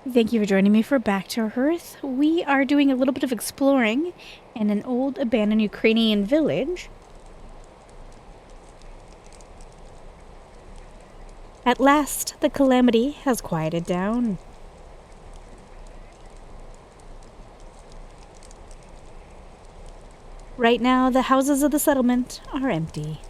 Thank you for joining me for Back to Hearth. We are doing a little bit of exploring in an old abandoned Ukrainian village. At last, the calamity has quieted down. Right now, the houses of the settlement are empty.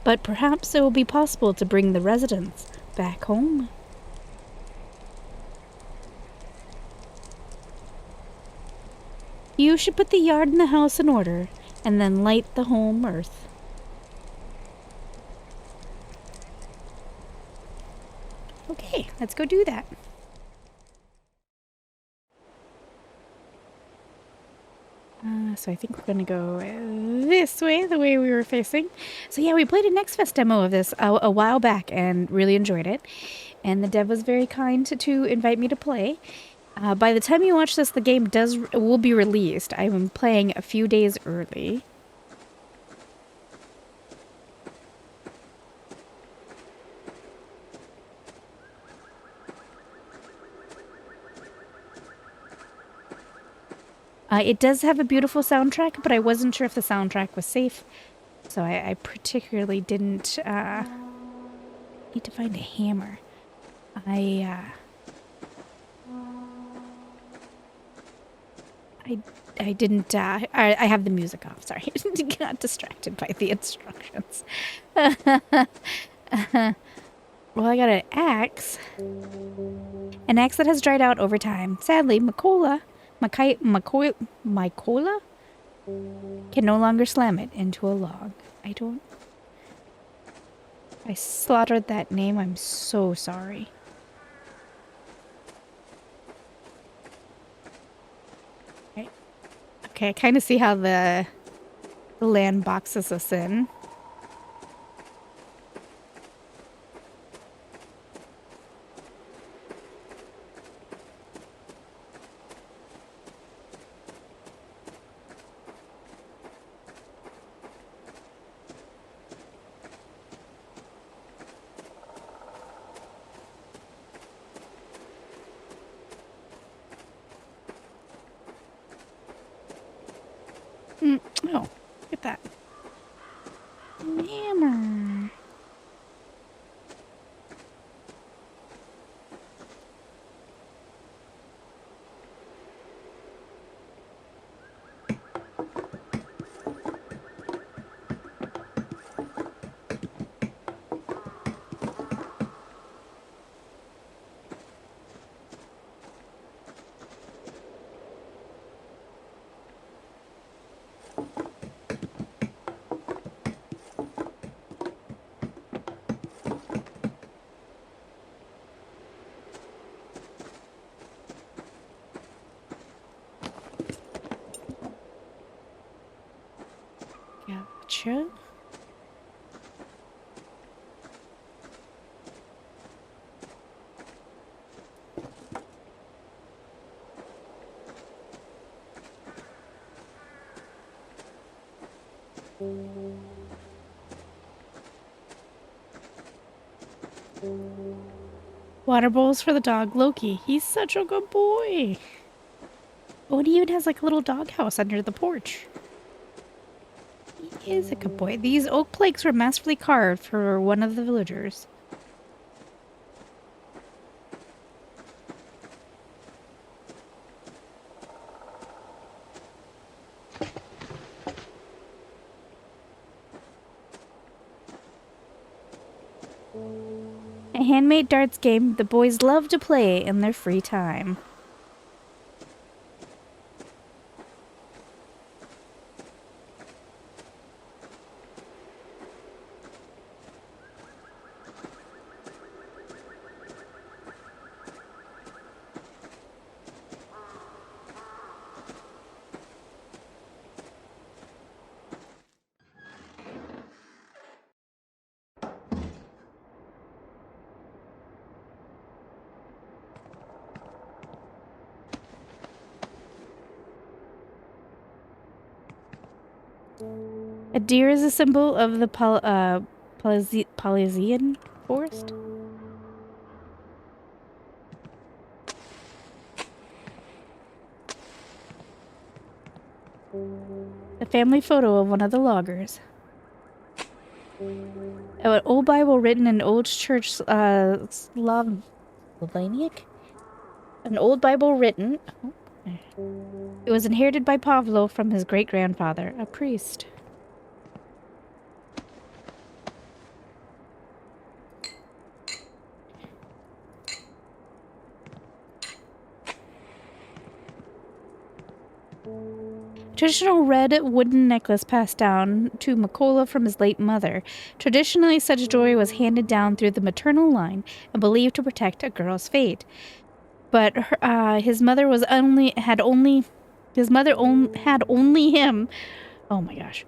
But perhaps it will be possible to bring the residents back home. You should put the yard and the house in order, and then light the home earth. Okay, let's go do that. So I think we're going to go this way, the way we were facing. So yeah, we played a Next Fest demo of this a while back and really enjoyed it. And the dev was very kind to invite me to play. By the time you watch this, the game will be released. I'm playing a few days early. It does have a beautiful soundtrack, but I wasn't sure if the soundtrack was safe. So I particularly didn't need to find a hammer. I didn't, I have the music off, sorry. I got distracted by the instructions. Well, I got an axe. An axe that has dried out over time. Sadly, Mykola can no longer slam it into a log. I slaughtered that name. I'm so sorry. Okay, I kind of see how the land boxes us in. Oh, look at that. Hammer. Gotcha. Water bowls for the dog Loki. He's such a good boy. Oh, and he even has like a little doghouse under the porch. He is a good boy. These oak planks were masterfully carved for one of the villagers. A handmade darts game the boys love to play in their free time. A deer is a symbol of the Polynesian forest? A family photo of one of the loggers. An old Bible written in Old Church Slovenian? An old Bible written. Oh, it was inherited by Pavlo from his great-grandfather, a priest. Traditional red wooden necklace passed down to Makola from his late mother. Traditionally, such jewelry was handed down through the maternal line and believed to protect a girl's fate. But his mother had only him. Oh my gosh.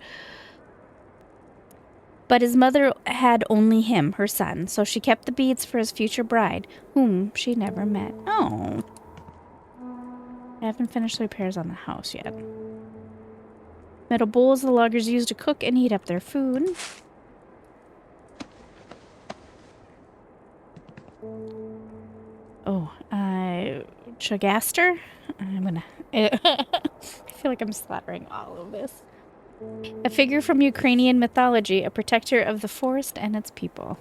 But his mother had only him, her son, so she kept the beads for his future bride, whom she never met. Oh. I haven't finished the repairs on the house yet. Metal bowls the loggers used to cook and heat up their food. Oh, Chagaster? I'm gonna... I feel like I'm slaughtering all of this. A figure from Ukrainian mythology, a protector of the forest and its people.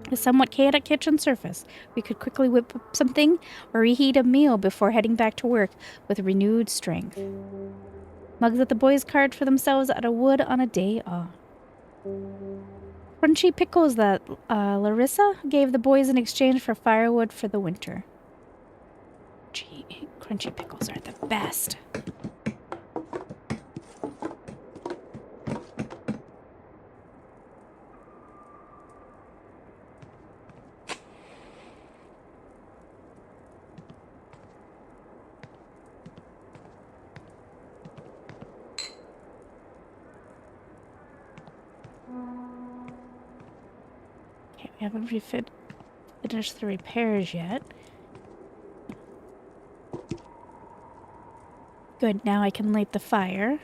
A somewhat chaotic kitchen surface. We could quickly whip up something or reheat a meal before heading back to work with renewed strength. Mugs that the boys carved for themselves out of wood on a day off. Crunchy pickles that Larissa gave the boys in exchange for firewood for the winter. Gee, crunchy pickles are the best. Okay, we haven't finished the repairs yet. Good, now I can light the fire.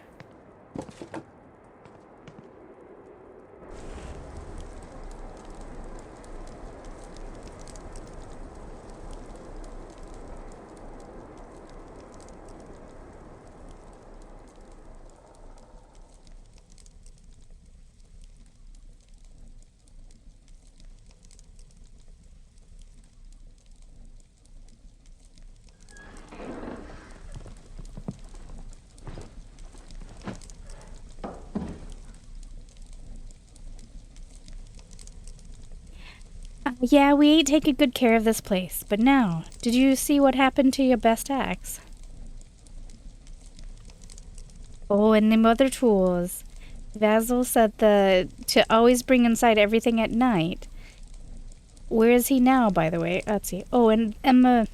Yeah, we ain't taking good care of this place. But now, did you see what happened to your best axe? Oh, and them other tools. Vasil said to always bring inside everything at night. Where is he now, by the way? Let's see. Oh, and Emma...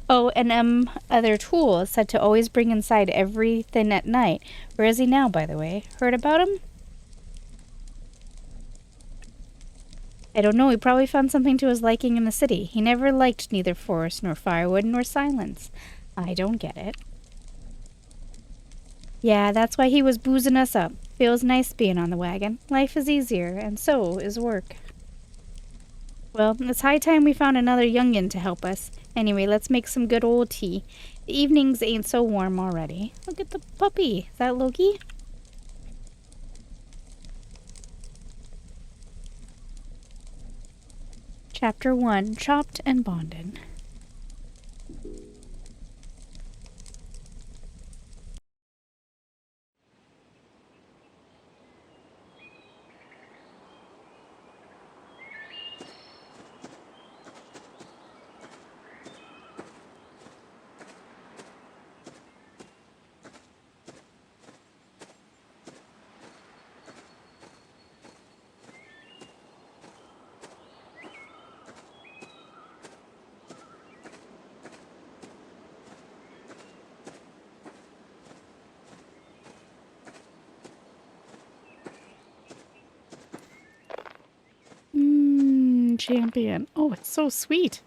Oh, and other tools said to always bring inside everything at night. Where is he now, by the way? Heard about him? I don't know. He probably found something to his liking in the city. He never liked neither forest, nor firewood, nor silence. I don't get it. Yeah, that's why he was boozing us up. Feels nice being on the wagon. Life is easier, and so is work. Well, it's high time we found another youngin' to help us. Anyway, let's make some good old tea. The evenings ain't so warm already. Look at the puppy. Is that Loki? Chapter 1, Chopped and Bonded. champion. Oh, it's so sweet.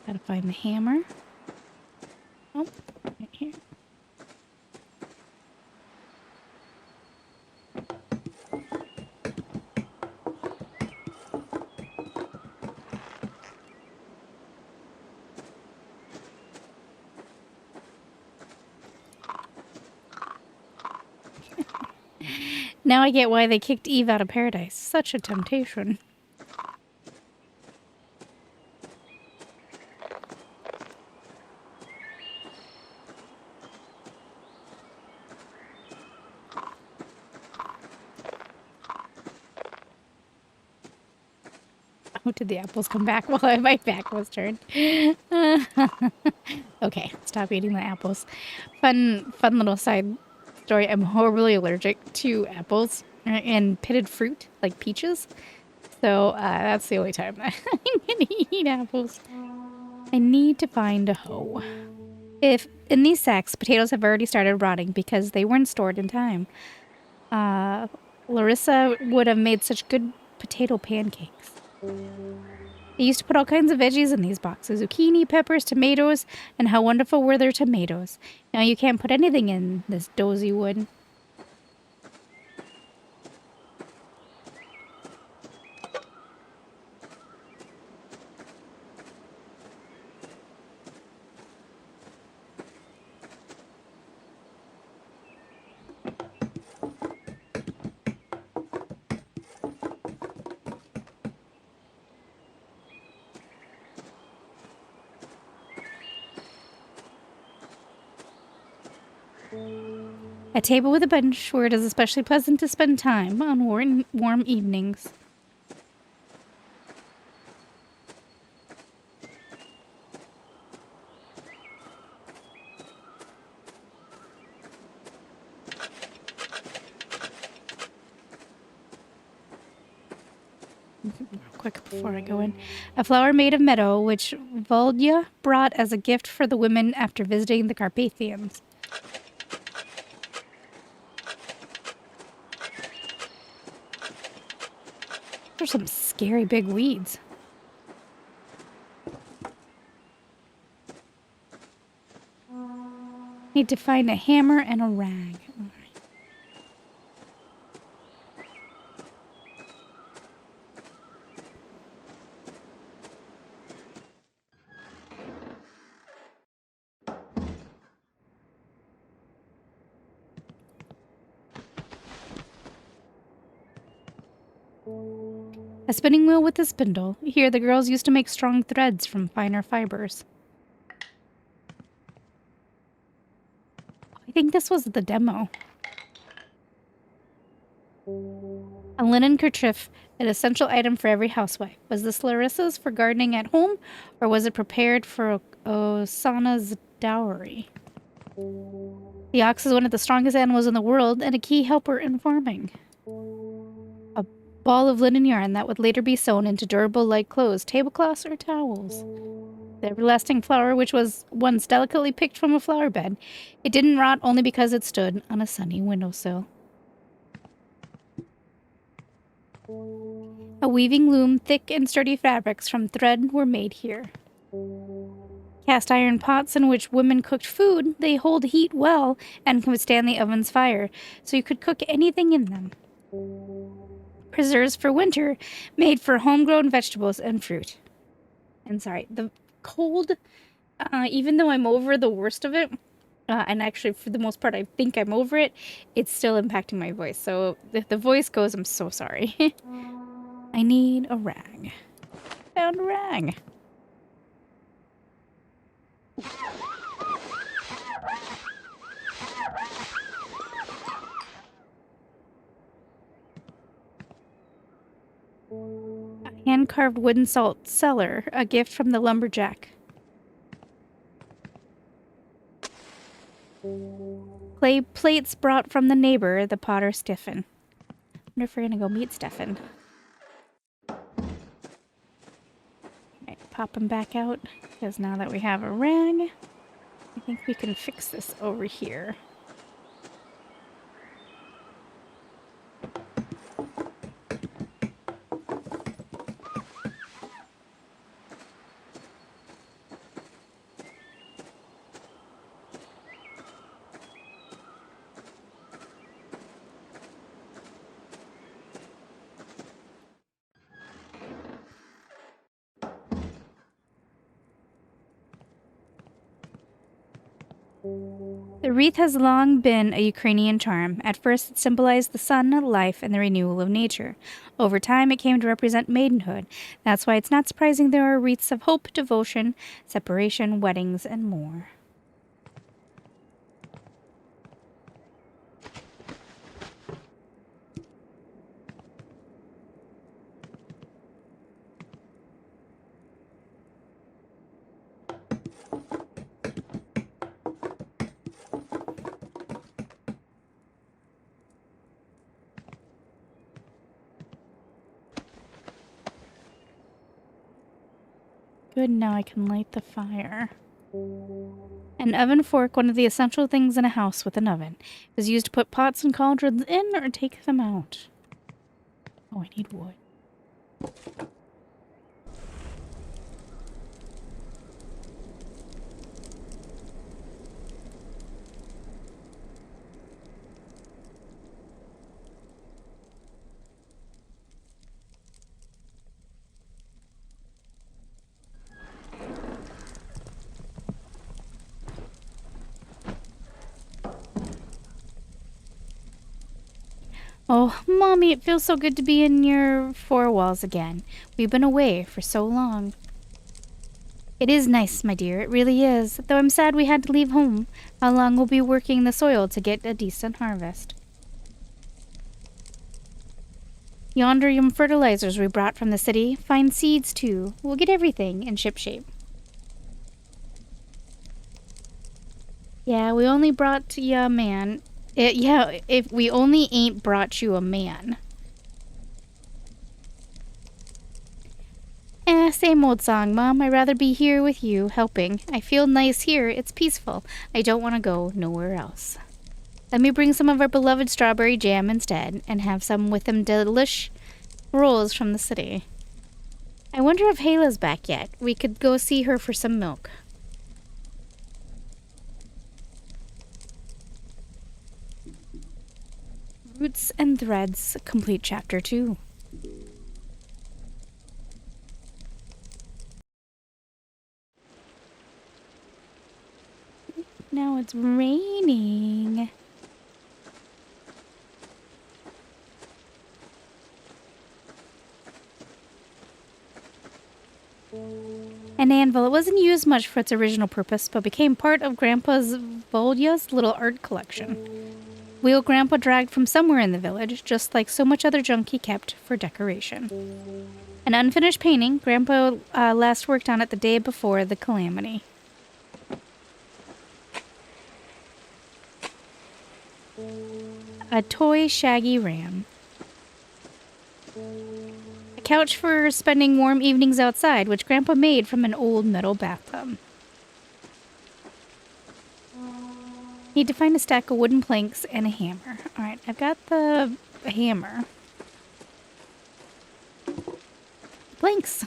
Gotta find the hammer. Oh, right here. Now I get why they kicked Eve out of paradise. Such a temptation. Oh, did the apples come back while my back was turned? Okay, stop eating the apples. Fun little side story. I'm horribly allergic to apples and pitted fruit, like peaches. So that's the only time that I'm gonna eat apples. I need to find a hoe. If in these sacks, potatoes have already started rotting because they weren't stored in time. Larissa would have made such good potato pancakes. They used to put all kinds of veggies in these boxes. Zucchini, peppers, tomatoes, and how wonderful were their tomatoes. Now you can't put anything in this dozy wood. A table with a bench where it is especially pleasant to spend time on warm evenings. Quick before I go in. A flower made of meadow, which Volodya brought as a gift for the women after visiting the Carpathians. There's some scary big weeds. Need to find a hammer and a rag. A spinning wheel with a spindle. Here the girls used to make strong threads from finer fibers. I think this was the demo. A linen kerchief, an essential item for every housewife. Was this Larissa's for gardening at home, or was it prepared for Osana's dowry? The ox is one of the strongest animals in the world and a key helper in farming. A ball of linen yarn that would later be sewn into durable light clothes, tablecloths, or towels. The everlasting flower, which was once delicately picked from a flower bed. It didn't rot only because it stood on a sunny windowsill. A weaving loom, thick and sturdy fabrics from thread were made here. Cast iron pots in which women cooked food, they hold heat well and can withstand the oven's fire, so you could cook anything in them. Preserves for winter, made for homegrown vegetables and fruit. And sorry, the cold, even though I'm over the worst of it, and actually for the most part I think I'm over it, it's still impacting my voice. So if the voice goes, I'm so sorry. I need a rag. Found a rag. A hand-carved wooden salt cellar, a gift from the lumberjack. Clay plates brought from the neighbor, the potter Stefan. Wonder if we're gonna go meet Stefan. Alright, pop him back out, because now that we have a rag, I think we can fix this over here. The wreath has long been a Ukrainian charm. At first, it symbolized the sun, life, and the renewal of nature. Over time, it came to represent maidenhood. That's why it's not surprising there are wreaths of hope, devotion, separation, weddings, and more. Good, now I can light the fire. An oven fork, one of the essential things in a house with an oven, is used to put pots and cauldrons in or take them out. Oh, I need wood. Oh, Mommy, it feels so good to be in your four walls again. We've been away for so long. It is nice, my dear, it really is, though I'm sad we had to leave home. How long we'll be working the soil to get a decent harvest. Yonder are fertilizers we brought from the city. Fine seeds, too. We'll get everything in shipshape. Yeah, we only brought ya a man. If we only ain't brought you a man. Same old song, Mom. I'd rather be here with you, helping. I feel nice here. It's peaceful. I don't want to go nowhere else. Let me bring some of our beloved strawberry jam instead, and have some with them delish rolls from the city. I wonder if Hayla's back yet. We could go see her for some milk. Roots and Threads, complete chapter 2. Now it's raining. An anvil. It wasn't used much for its original purpose, but became part of Grandpa's Volya's little art collection. Wheel Grandpa dragged from somewhere in the village, just like so much other junk he kept for decoration. An unfinished painting Grandpa last worked on it the day before the Calamity. A toy shaggy ram. A couch for spending warm evenings outside, which Grandpa made from an old metal bathtub. Need to find a stack of wooden planks and a hammer. Alright, I've got the hammer. Planks!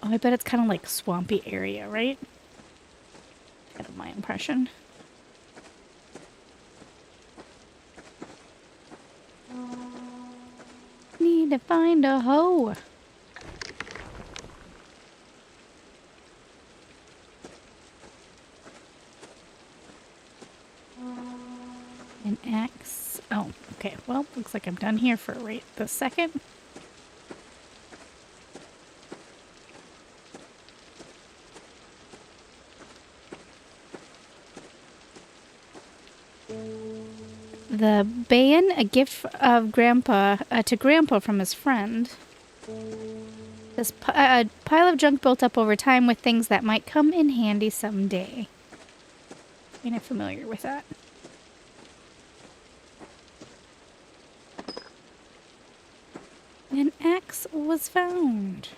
Oh, I bet it's kind of like swampy area, right? Kind of my impression. Need to find a hoe. An axe. Oh, okay. Well, looks like I'm done here for right this second. the bayon, a gift of Grandpa to Grandpa from his friend. This pile of junk built up over time with things that might come in handy someday. Ain't I familiar with that? An axe was found.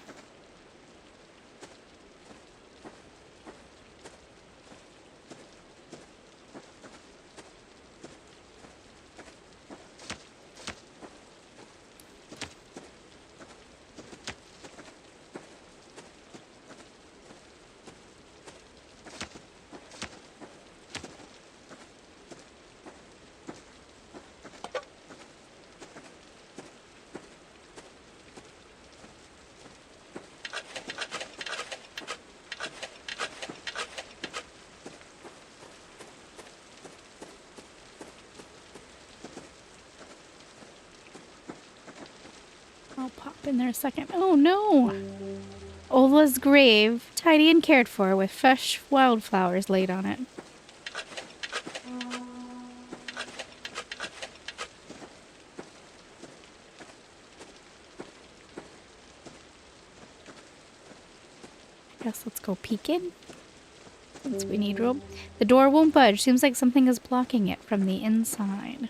I'll pop in there a second. Oh no! Ola's grave, tidy and cared for, with fresh wildflowers laid on it. I guess let's go peek in. Since we need rope. The door won't budge. Seems like something is blocking it from the inside.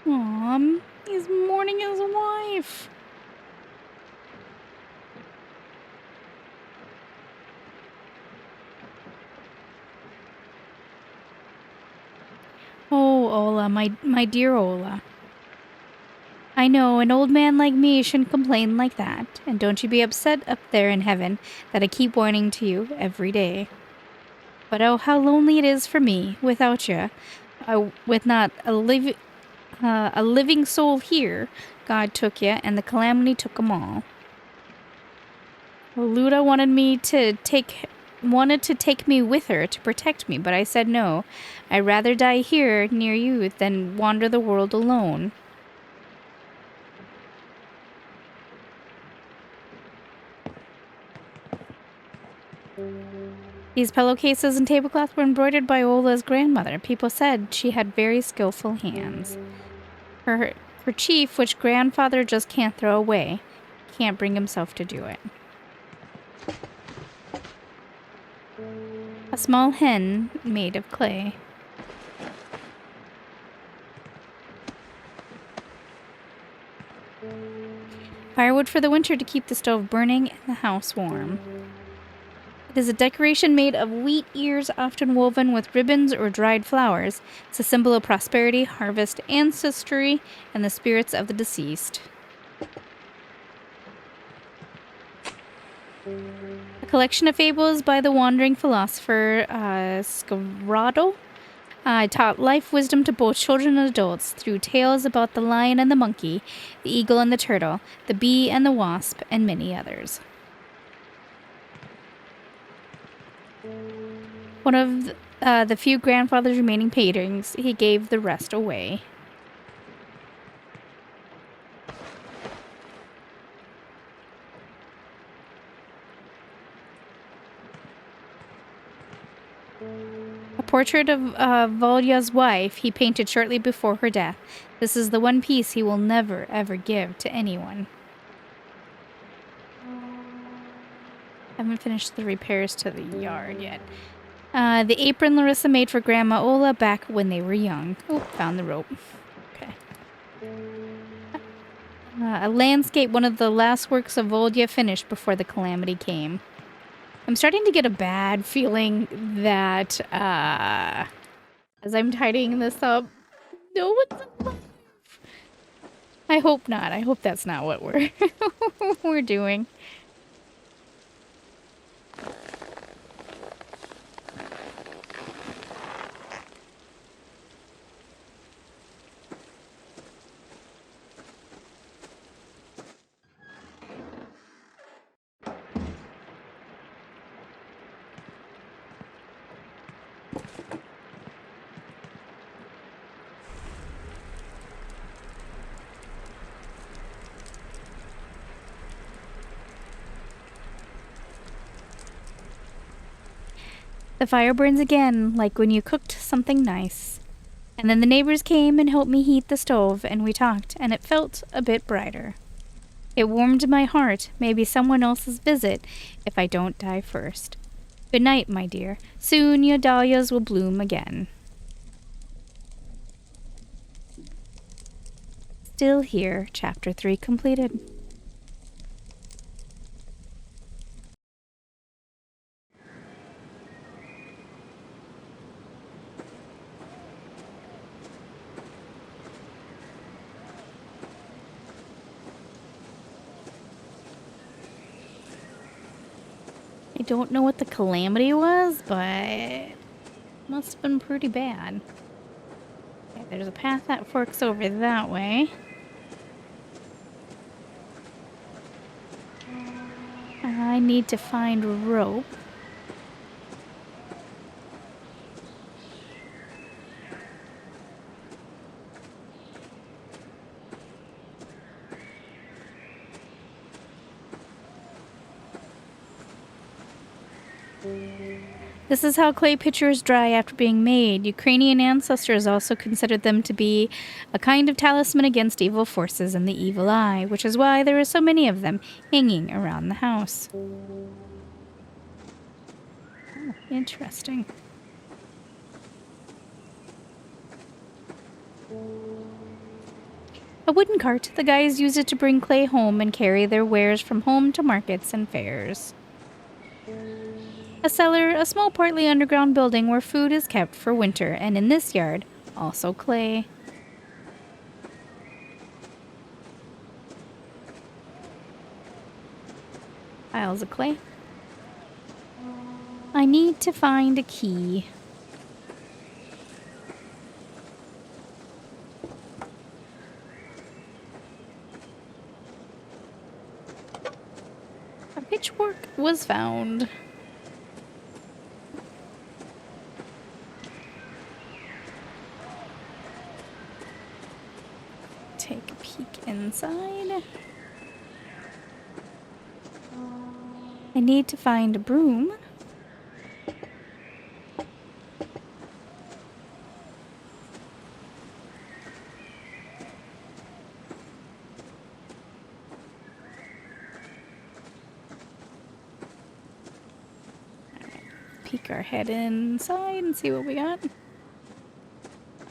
Aw, he's mourning his wife. Oh, Ola, my dear Ola. I know an old man like me shouldn't complain like that, and don't you be upset up there in heaven that I keep whining to you every day. But oh, how lonely it is for me without you, with not a living soul here. God took you, and the Calamity took 'em all. Well, Luda wanted to take me with her to protect me, but I said no. I'd rather die here near you than wander the world alone. These pillowcases and tablecloths were embroidered by Ola's grandmother. People said she had very skillful hands. Her kerchief, which grandfather just can't throw away. Can't bring himself to do it. A small hen made of clay. Firewood for the winter to keep the stove burning and the house warm. It is a decoration made of wheat ears, often woven with ribbons or dried flowers. It's a symbol of prosperity, harvest, ancestry, and the spirits of the deceased. A collection of fables by the wandering philosopher Scarado taught life wisdom to both children and adults through tales about the lion and the monkey, the eagle and the turtle, the bee and the wasp, and many others. One of the few grandfather's remaining paintings, he gave the rest away. A portrait of Volya's wife he painted shortly before her death. This is the one piece he will never, ever give to anyone. Haven't finished the repairs to the yard yet. The apron Larissa made for Grandma Ola back when they were young. Oh, found the rope. Okay. A landscape, one of the last works of Volya finished before the Calamity came. I'm starting to get a bad feeling that, as I'm tidying this up, no one's alive. I hope not. I hope that's not what we're doing. The fire burns again, like when you cooked something nice. And then the neighbors came and helped me heat the stove, and we talked, and it felt a bit brighter. It warmed my heart, maybe someone else's visit, if I don't die first. Good night, my dear. Soon your dahlias will bloom again. Still here, chapter 3 completed. I don't know what the calamity was, but it must have been pretty bad. Okay, there's a path that forks over that way. I need to find rope. This is how clay pitchers dry after being made. Ukrainian ancestors also considered them to be a kind of talisman against evil forces and the evil eye, which is why there are so many of them hanging around the house. Oh, interesting. A wooden cart. The guys use it to bring clay home and carry their wares from home to markets and fairs. A cellar, a small partly underground building where food is kept for winter, and in this yard, also clay. Piles of clay. I need to find a key. A pitchfork was found. Take a peek inside. I need to find a broom. Peek our head inside and see what we got.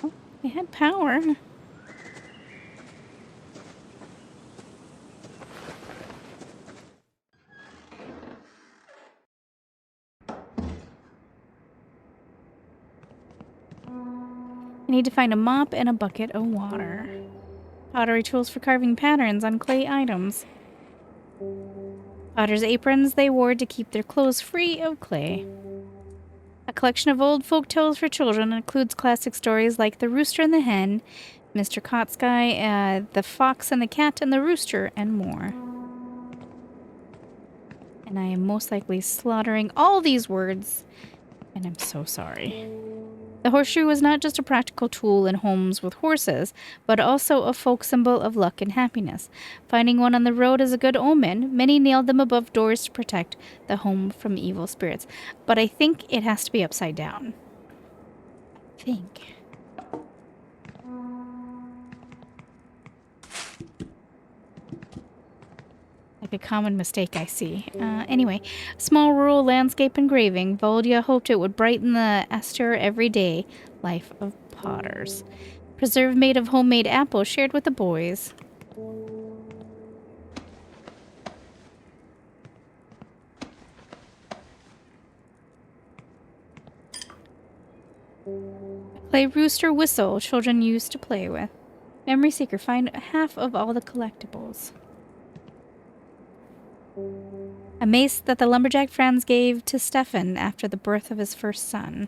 Oh, they had power. I need to find a mop and a bucket of water. Pottery tools for carving patterns on clay items. Potter's aprons they wore to keep their clothes free of clay. A collection of old folk tales for children includes classic stories like The Rooster and the Hen, Mr. Kotsky, The Fox and the Cat, and the Rooster, and more. And I am most likely slaughtering all these words, and I'm so sorry. The horseshoe was not just a practical tool in homes with horses, but also a folk symbol of luck and happiness. Finding one on the road is a good omen. Many nailed them above doors to protect the home from evil spirits. But I think it has to be upside down. I think. Like a common mistake I see. Anyway, small rural landscape engraving. Volodya hoped it would brighten the austere everyday life of potters. Preserve made of homemade apples shared with the boys. Clay rooster whistle children used to play with. Memory seeker, find half of all the collectibles. A mace that the lumberjack Franz gave to Stefan after the birth of his first son.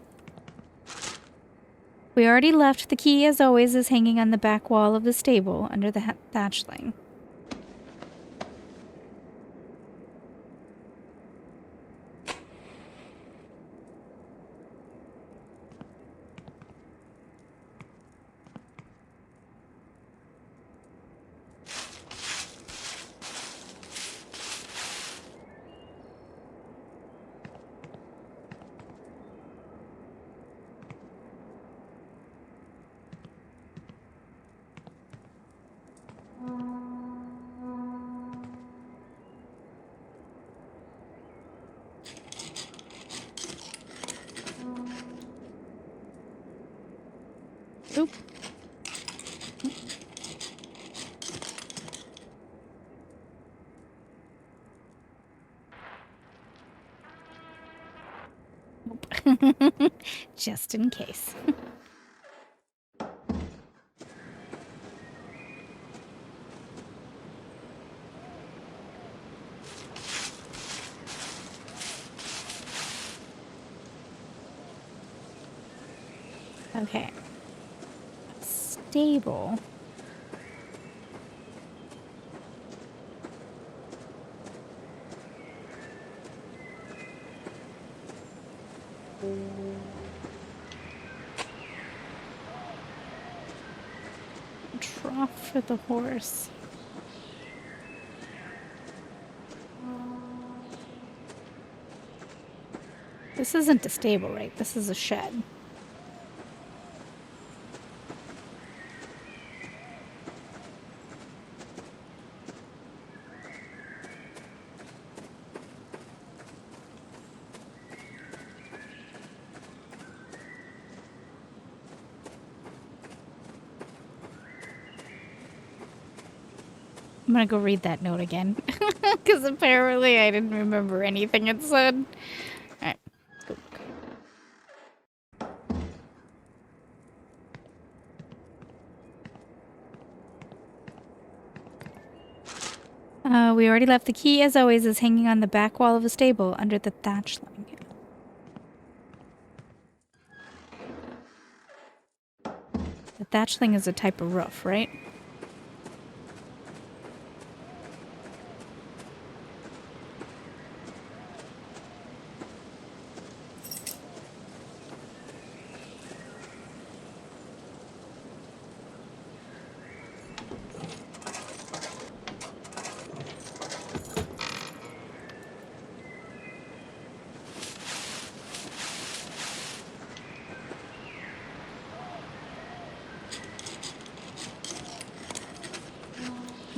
We already left. The key, as always, is hanging on the back wall of the stable under the thatchling. Oop. Nope. Just in case. Okay. Stable. Trough for the horse. This isn't a stable, right? This is a shed. I'm gonna go read that note again. Because apparently I didn't remember anything it said. Alright. We already left. The key, as always, is hanging on the back wall of the stable under the thatchling. The thatchling is a type of roof, right?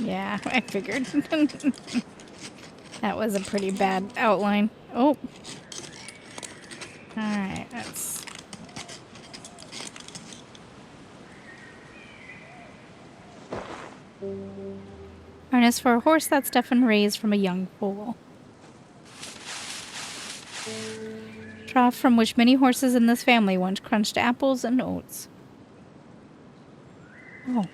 Yeah, I figured. That was a pretty bad outline. Oh. Alright, that's... Harness for a horse that's deaf and raised from a young foal. Trough from which many horses in this family once crunched apples and oats. Oh.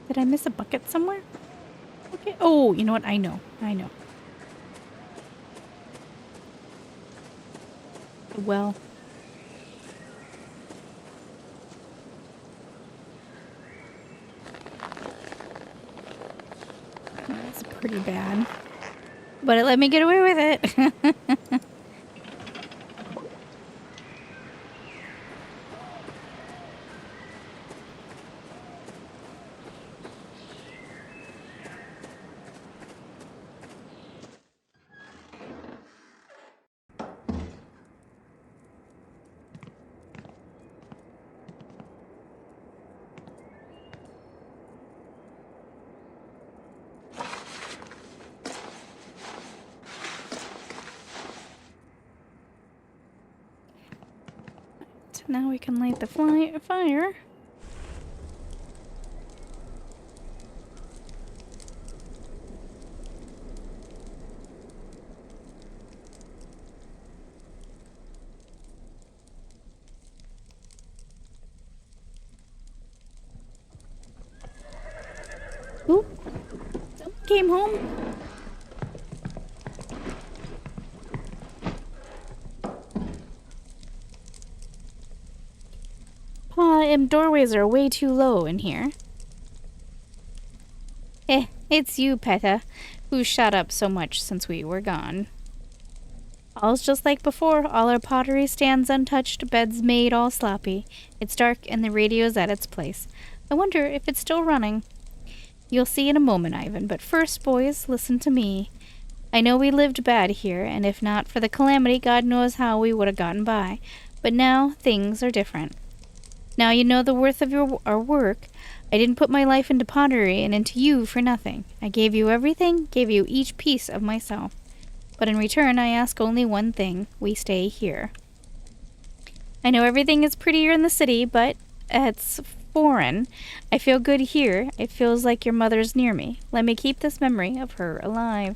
Did I miss a bucket somewhere? Okay. Oh, you know what? I know. Well. That's pretty bad. But it let me get away with it. Now we can light the fire. Oop. Someone came home. Doorways are way too low in here. It's you, Peta, who's shot up so much since we were gone. All's just like before. All our pottery stands untouched, beds made all sloppy. It's dark and the radio's at its place. I wonder if it's still running. You'll see in a moment, Ivan, but first, boys, listen to me. I know we lived bad here, and if not for the Calamity, God knows how we would have gotten by. But now, things are different. Now you know the worth of our work. I didn't put my life into pottery and into you for nothing. I gave you everything, gave you each piece of myself. But in return, I ask only one thing. We stay here. I know everything is prettier in the city, but it's foreign. I feel good here. It feels like your mother's near me. Let me keep this memory of her alive.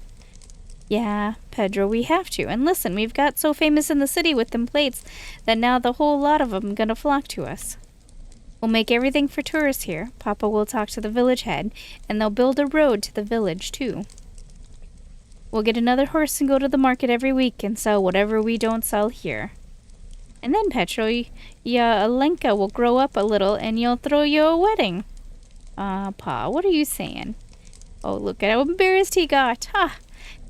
Yeah, Pedro, we have to. And listen, we've got so famous in the city with them plates that now the whole lot of 'em gonna flock to us. We'll make everything for tourists here. Papa will talk to the village head, and they'll build a road to the village, too. We'll get another horse and go to the market every week and sell whatever we don't sell here. And then, Petro, Lenka will grow up a little and you'll throw you a wedding. Pa, what are you saying? Oh, look at how embarrassed he got.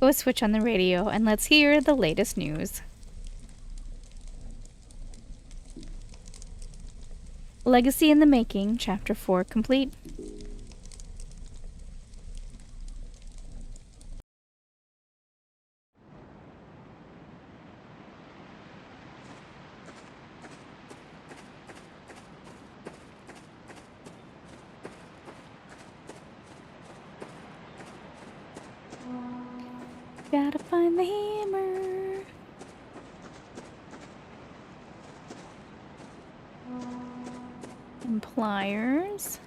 Go switch on the radio and let's hear the latest news. Legacy in the Making, Chapter 4 complete. Gotta find the hammer. And pliers.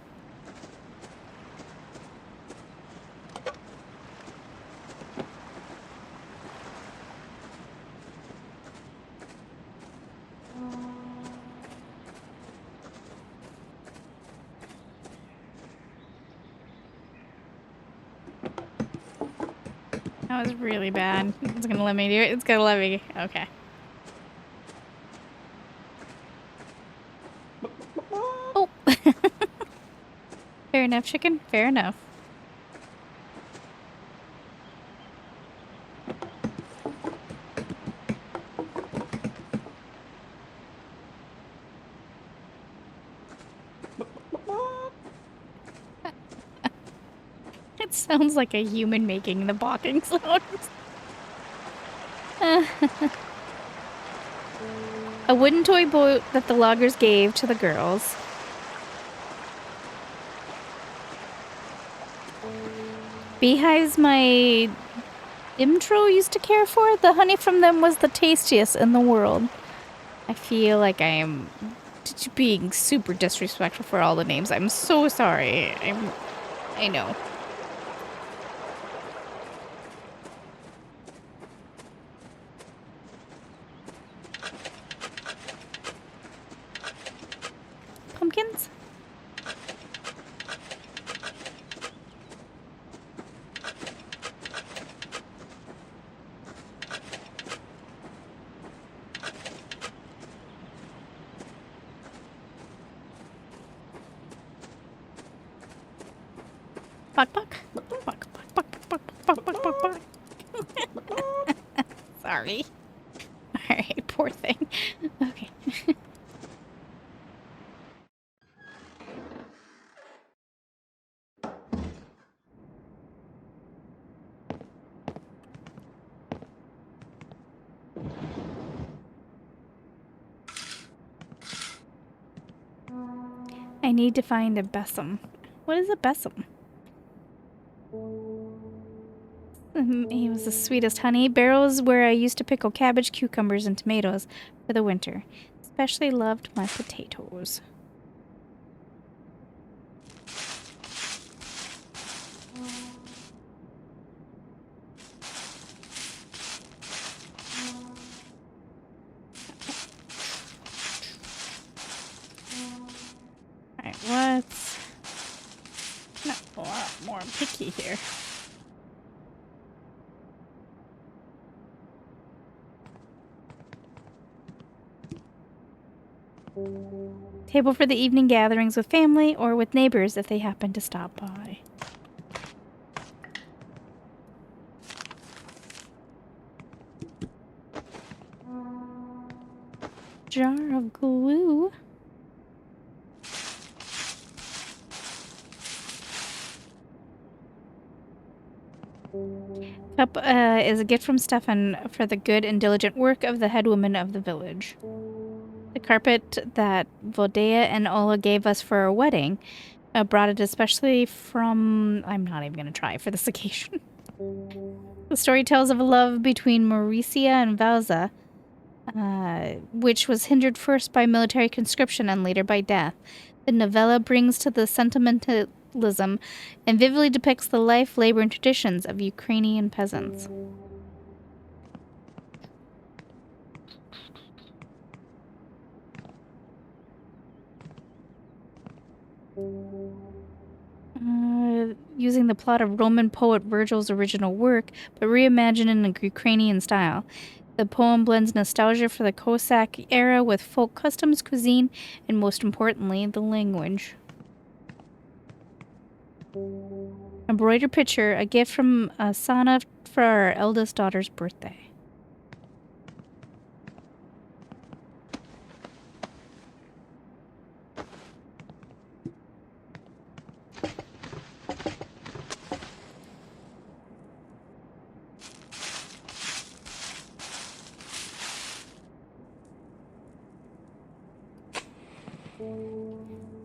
That was really bad. It's gonna let me do it. It's gonna let me. Okay. Oh. Fair enough, chicken. Fair enough. It sounds like a human making the barking sounds. A wooden toy boat that the loggers gave to the girls. Beehives my intro used to care for. The honey from them was the tastiest in the world. I feel like I am being super disrespectful for all the names. I'm so sorry. I know. Pumpkins? Buck, buck. Buck, buck, buck, buck, buck, buck, buck, buck. Sorry. Alright, poor thing. Okay. I need to find a besom. What is a besom? He was the sweetest honey. Barrels where I used to pickle cabbage, cucumbers, and tomatoes for the winter. Especially loved my potatoes. Alright, let's not a lot more picky here. Table for the evening gatherings with family or with neighbors if they happen to stop by. Jar of glue. Cup is a gift from Stefan for the good and diligent work of the head woman of the village. The carpet that Vodea and Ola gave us for our wedding brought it especially from... I'm not even going to try for this occasion. The story tells of a love between Mauricia and Valza, which was hindered first by military conscription and later by death. The novella brings to the sentimentalism and vividly depicts the life, labor, and traditions of Ukrainian peasants. Using the plot of Roman poet Virgil's original work, but reimagined in a Ukrainian style. The poem blends nostalgia for the Cossack era with folk customs, cuisine, and most importantly, the language. Embroidered picture, a gift from Sana for our eldest daughter's birthday.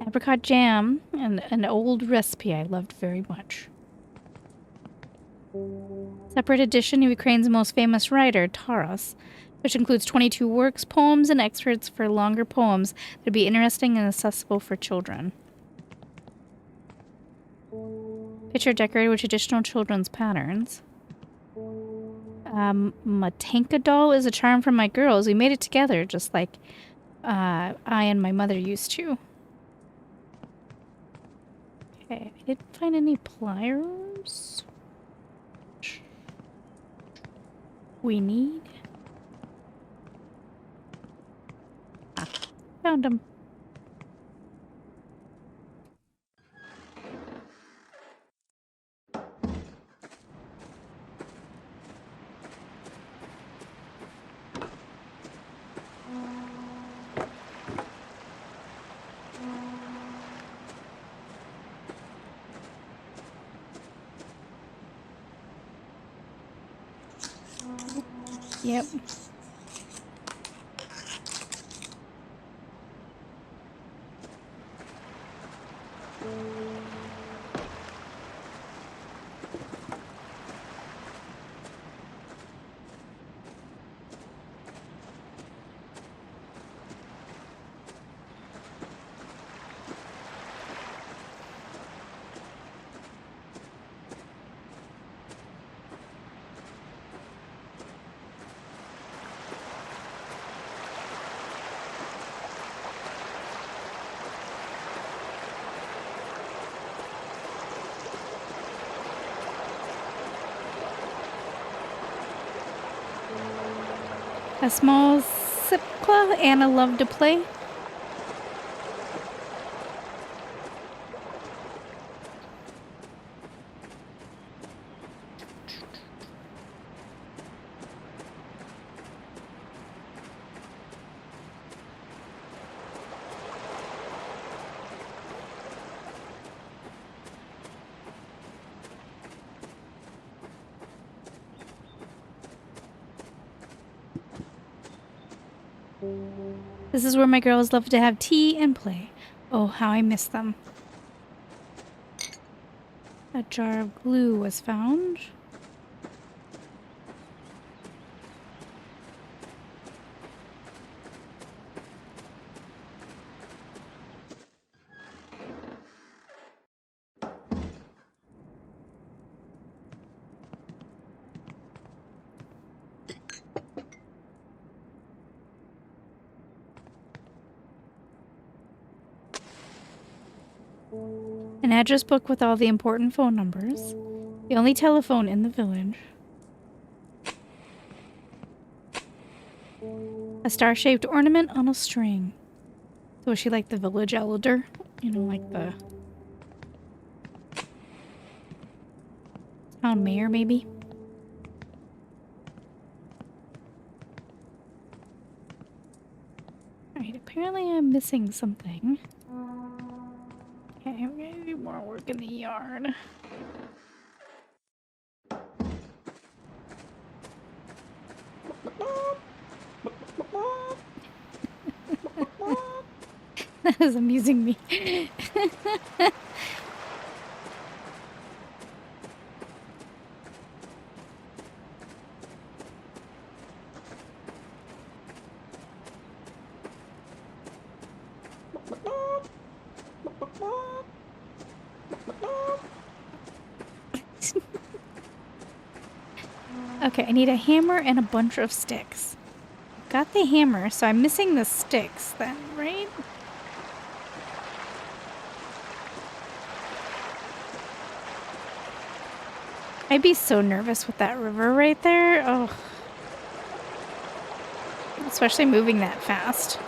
Apricot jam, and an old recipe I loved very much. Separate edition of Ukraine's most famous writer, Taras, which includes 22 works, poems, and excerpts for longer poems that would be interesting and accessible for children. Picture decorated with traditional children's patterns. Matanka doll is a charm from my girls. We made it together, just like I and my mother used to. Okay, I didn't find any pliers. We need. Ah, found them. Yep. A small Sipkla Anna loved to play. This is where my girls love to have tea and play. Oh, how I miss them. A jar of glue was found. An address book with all the important phone numbers. The only telephone in the village. A star-shaped ornament on a string. So is she like the village elder? You know, like the town mayor, maybe? Alright, apparently I'm missing something. Okay, I'm gonna do more work in the yard. That is amusing me. Okay, I need a hammer and a bunch of sticks. Got the hammer, so I'm missing the sticks then, right? I'd be so nervous with that river right there. Oh. Especially moving that fast.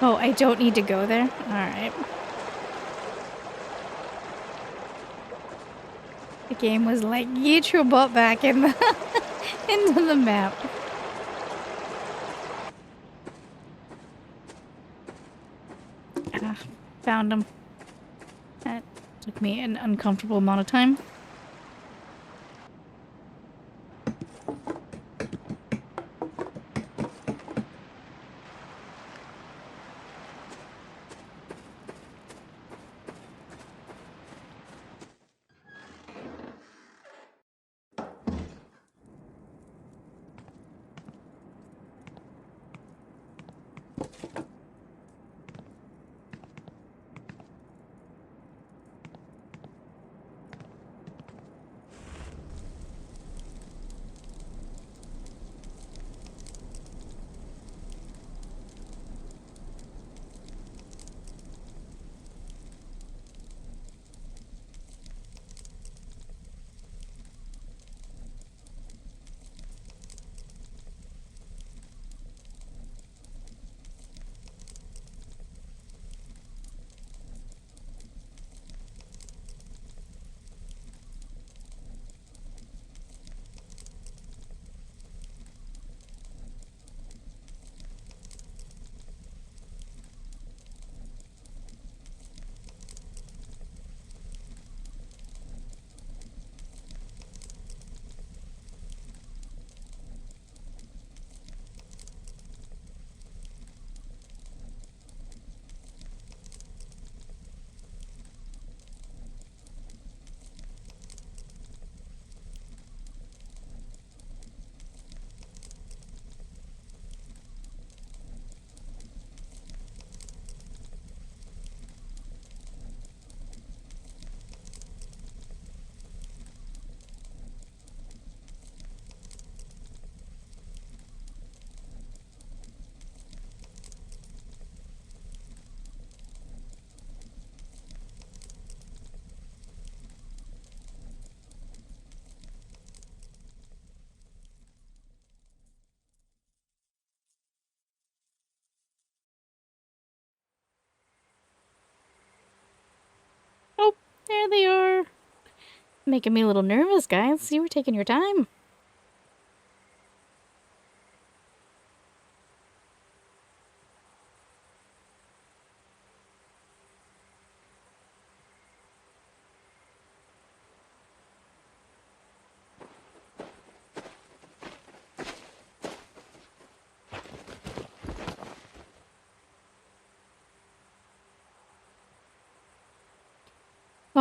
Oh, I don't need to go there? Alright. The game was like, get your butt back in the into the map. Ah, found him. That took me an uncomfortable amount of time. Oh, there they are. Making me a little nervous, guys. You were taking your time.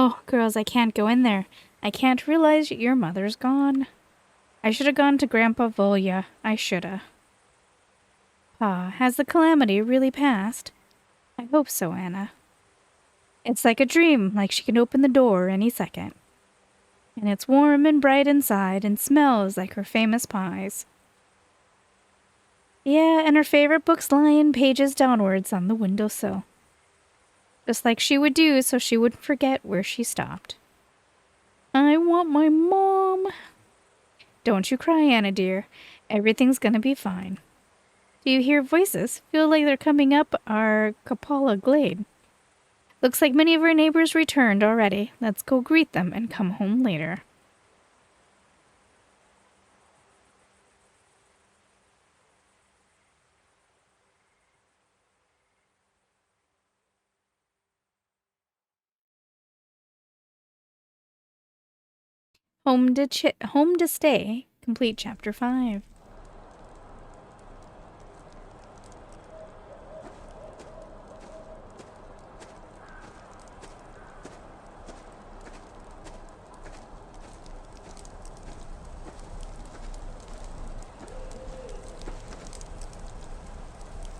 Oh, girls, I can't go in there. I can't realize your mother's gone. I should have gone to Grandpa Volya. I shoulda. Pa, has the calamity really passed? I hope so, Anna. It's like a dream, like she can open the door any second. And it's warm and bright inside and smells like her famous pies. Yeah, and her favorite books lying pages downwards on the windowsill. Just like she would do so she wouldn't forget where she stopped. I want my mom. Don't you cry, Anna dear. Everything's gonna be fine. Do you hear voices? Feel like they're coming up our Kapala glade. Looks like many of our neighbors returned already. Let's go greet them and come home later. Home to Stay, complete chapter 5.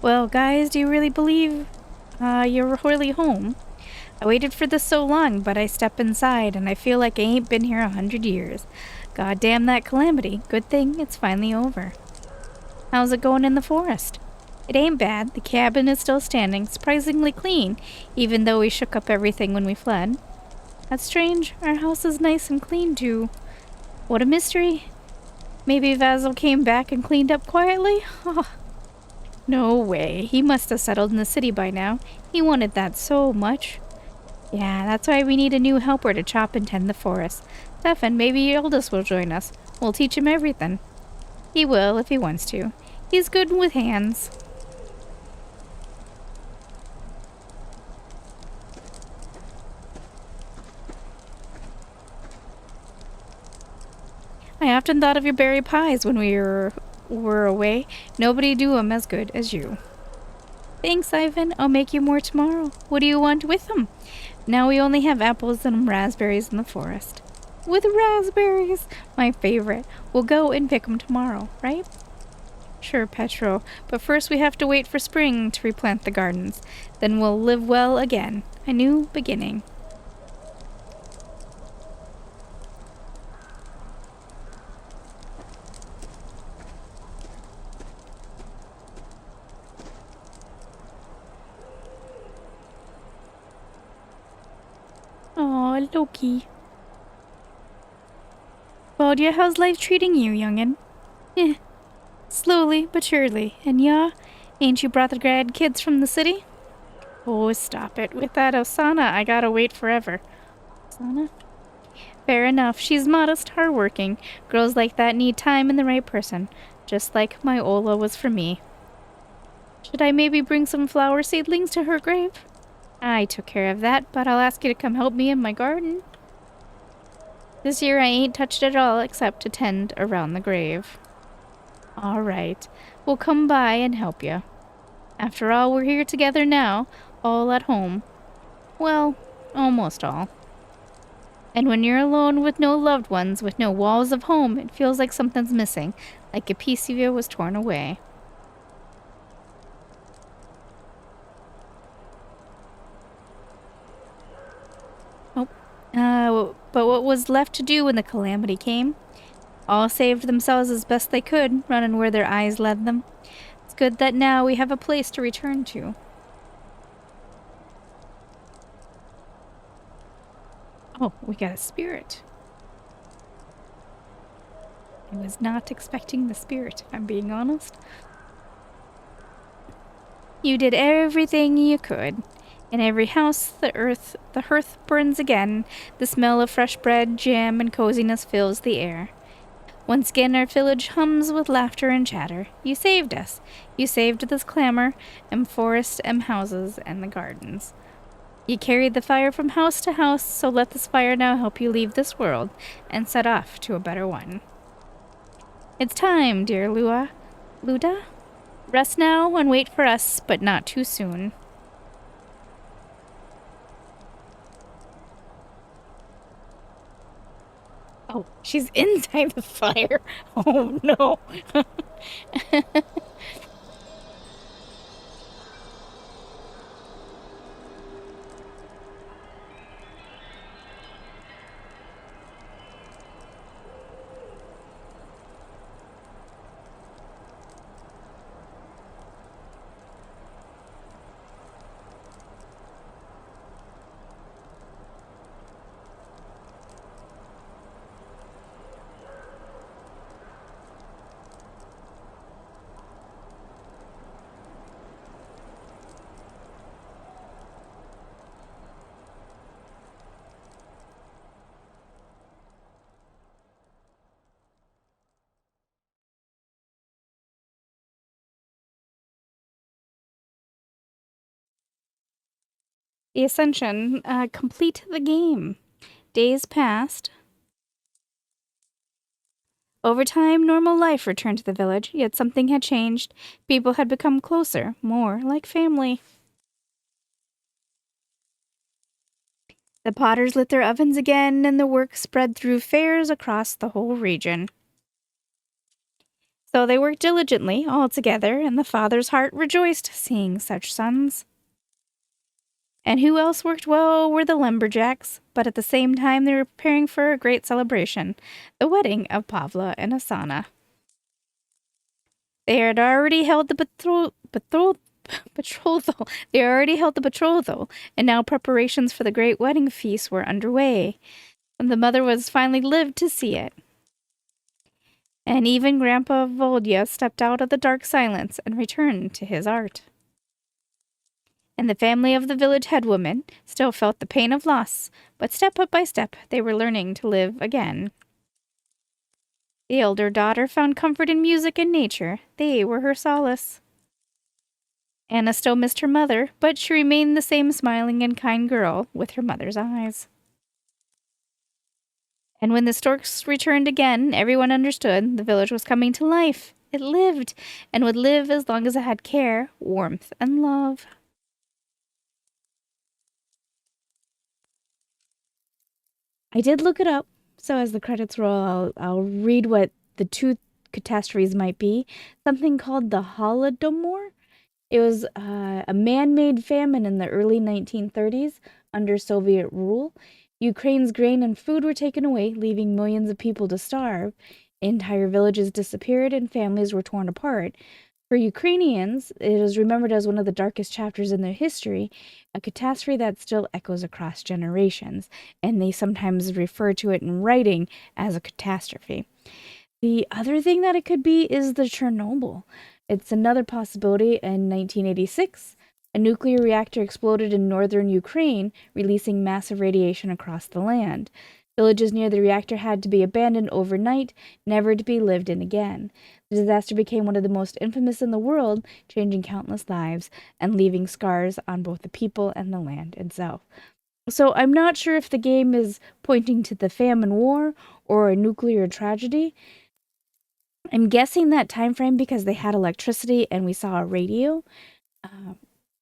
Well, guys, do you really believe you're really home? I waited for this so long, but I step inside and I feel like I ain't been here 100 years. God damn that calamity. Good thing it's finally over. How's it going in the forest? It ain't bad. The cabin is still standing, surprisingly clean, even though we shook up everything when we fled. That's strange. Our house is nice and clean, too. What a mystery. Maybe Vasil came back and cleaned up quietly? No way. He must have settled in the city by now. He wanted that so much. Yeah, that's why we need a new helper to chop and tend the forest. Stefan, maybe Yildiz will join us. We'll teach him everything. He will, if he wants to. He's good with hands. I often thought of your berry pies when we were away. Nobody do 'em as good as you. Thanks, Ivan. I'll make you more tomorrow. What do you want with them? Now we only have apples and raspberries in the forest. With raspberries! My favorite. We'll go and pick 'em tomorrow, right? Sure, Petro. But first we have to wait for spring to replant the gardens. Then we'll live well again. A new beginning. Aw, Loki. Claudia, how's life treating you, youngin'? Eh, slowly but surely. And ya, ain't you brought the grandkids from the city? Oh, stop it. With that Osana, I gotta wait forever. Osana? Fair enough. She's modest, hardworking. Girls like that need time and the right person. Just like my Ola was for me. Should I maybe bring some flower seedlings to her grave? I took care of that, but I'll ask you to come help me in my garden. This year I ain't touched it all except to tend around the grave. All right. We'll come by and help you. After all, we're here together now, all at home. Well, almost all. And when you're alone with no loved ones, with no walls of home, it feels like something's missing, like a piece of you was torn away. Oh, but what was left to do when the calamity came? All saved themselves as best they could, running where their eyes led them. It's good that now we have a place to return to. Oh, we got a spirit. I was not expecting the spirit, if I'm being honest. You did everything you could. In every house, the hearth burns again. The smell of fresh bread, jam, and coziness fills the air. Once again, our village hums with laughter and chatter. You saved us. You saved this clamor, and forest, and houses, and the gardens. You carried the fire from house to house, so let this fire now help you leave this world and set off to a better one. It's time, dear Luda? Rest now and wait for us, but not too soon. Oh, she's inside the fire. Oh, no. The Ascension, complete the game. Days passed. Over time, normal life returned to the village, yet something had changed. People had become closer, more like family. The potters lit their ovens again, and the work spread through fairs across the whole region. So they worked diligently, all together, and the father's heart rejoiced seeing such sons. And who else worked well were the lumberjacks, but at the same time they were preparing for a great celebration, the wedding of Pavla and Asana. They had already held the betrothal. They already held the betrothal, and now preparations for the great wedding feast were underway. And the mother was finally lived to see it. And even Grandpa Volodya stepped out of the dark silence and returned to his art. And the family of the village headwoman still felt the pain of loss, but step by step they were learning to live again. The elder daughter found comfort in music and nature. They were her solace. Anna still missed her mother, but she remained the same smiling and kind girl with her mother's eyes. And when the storks returned again, everyone understood the village was coming to life. It lived, and would live as long as it had care, warmth, and love. I did look it up, so as the credits roll, I'll read what the two catastrophes might be. Something called the Holodomor. It was a man-made famine in the early 1930s under Soviet rule. Ukraine's grain and food were taken away, leaving millions of people to starve. Entire villages disappeared and families were torn apart. For Ukrainians, it is remembered as one of the darkest chapters in their history, a catastrophe that still echoes across generations, and they sometimes refer to it in writing as a catastrophe. The other thing that it could be is the Chernobyl. It's another possibility. In 1986, a nuclear reactor exploded in northern Ukraine, releasing massive radiation across the land. Villages near the reactor had to be abandoned overnight, never to be lived in again. The disaster became one of the most infamous in the world, changing countless lives and leaving scars on both the people and the land itself. So I'm not sure if the game is pointing to the famine war or a nuclear tragedy. I'm guessing that time frame because they had electricity and we saw a radio.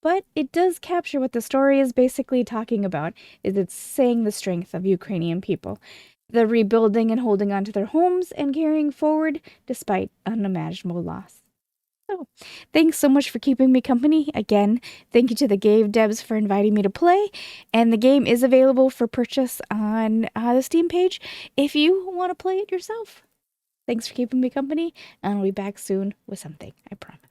But it does capture what the story is basically talking about, is it's saying the strength of Ukrainian people. The rebuilding and holding on to their homes and carrying forward despite unimaginable loss. So, thanks so much for keeping me company. Again, thank you to the game devs for inviting me to play. And the game is available for purchase on the Steam page if you want to play it yourself. Thanks for keeping me company, and I'll be back soon with something, I promise.